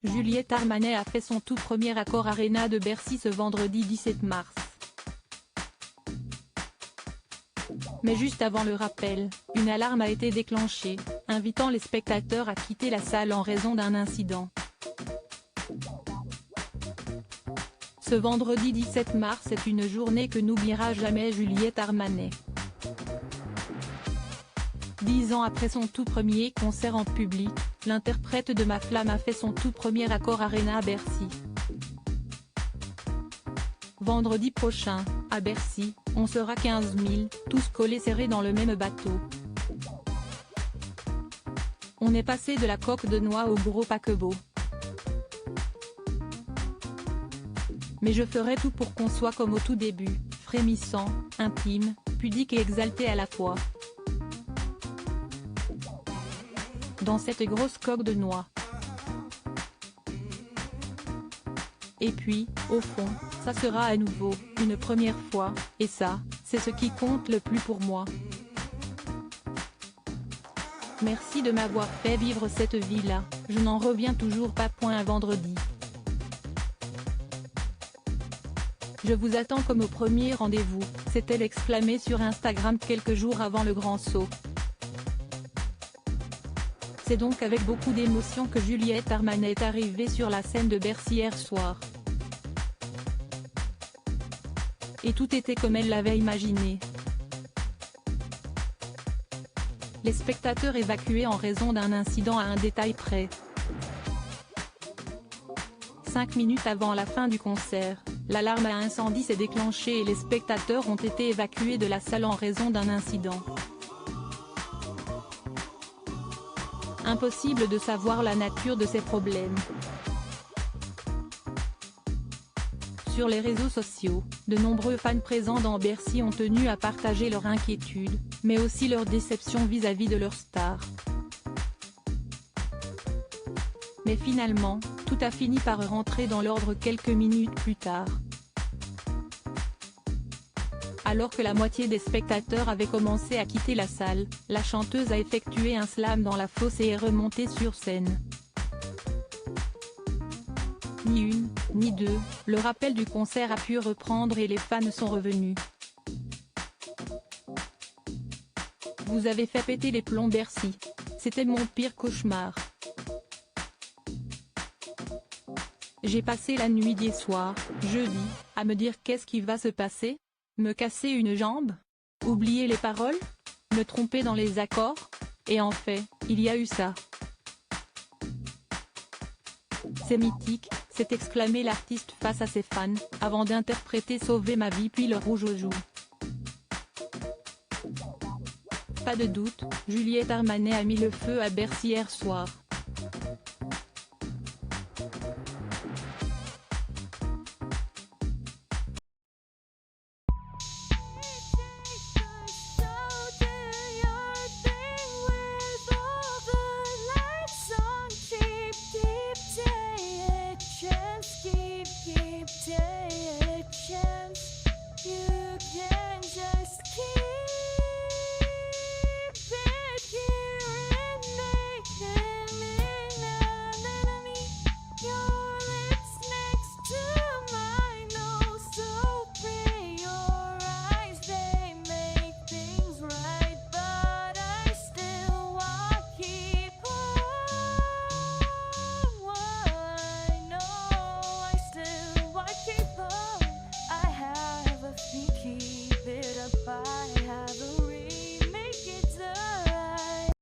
Juliette Armanet a fait son tout premier Accor Arena de Bercy ce vendredi 17 mars. Mais juste avant le rappel, une alarme a été déclenchée, invitant les spectateurs à quitter la salle en raison d'un incident. Ce vendredi 17 mars est une journée que n'oubliera jamais Juliette Armanet. 10 ans après son tout premier concert en public, l'interprète de Ma Flamme a fait son tout premier Accor Arena à Bercy. Vendredi prochain, à Bercy, on sera 15 000, tous collés serrés dans le même bateau. On est passé de la coque de noix au gros paquebot. Mais je ferai tout pour qu'on soit comme au tout début, frémissant, intime, pudique et exalté à la fois. Dans cette grosse coque de noix. Et puis, au fond, ça sera à nouveau, une première fois, et ça, c'est ce qui compte le plus pour moi. Merci de m'avoir fait vivre cette vie-là, je n'en reviens toujours pas. Vendredi. Je vous attends comme au premier rendez-vous, s'est-elle exclamée sur Instagram quelques jours avant le grand saut. C'est donc avec beaucoup d'émotion que Juliette Armanet est arrivée sur la scène de Bercy hier soir. Et tout était comme elle l'avait imaginé. Les spectateurs évacués en raison d'un incident à un détail près. 5 minutes avant la fin du concert, l'alarme à incendie s'est déclenchée et les spectateurs ont été évacués de la salle en raison d'un incident. Impossible de savoir la nature de ces problèmes. Sur les réseaux sociaux, de nombreux fans présents dans Bercy ont tenu à partager leur inquiétude, mais aussi leur déception vis-à-vis de leur star. Mais finalement, tout a fini par rentrer dans l'ordre quelques minutes plus tard. Alors que la moitié des spectateurs avaient commencé à quitter la salle, la chanteuse a effectué un slam dans la fosse et est remontée sur scène. Ni une, ni deux, le rappel du concert a pu reprendre et les fans sont revenus. Vous avez fait péter les plombs Bercy. C'était mon pire cauchemar. J'ai passé la nuit d'hier soir, jeudi, à me dire qu'est-ce qui va se passer ? Me casser une jambe ? Oublier les paroles ? Me tromper dans les accords ? Et en fait, il y a eu ça. C'est mythique, s'est exclamé l'artiste face à ses fans, avant d'interpréter Sauver ma vie puis Le Rouge aux joues. Pas de doute, Juliette Armanet a mis le feu à Bercy hier soir.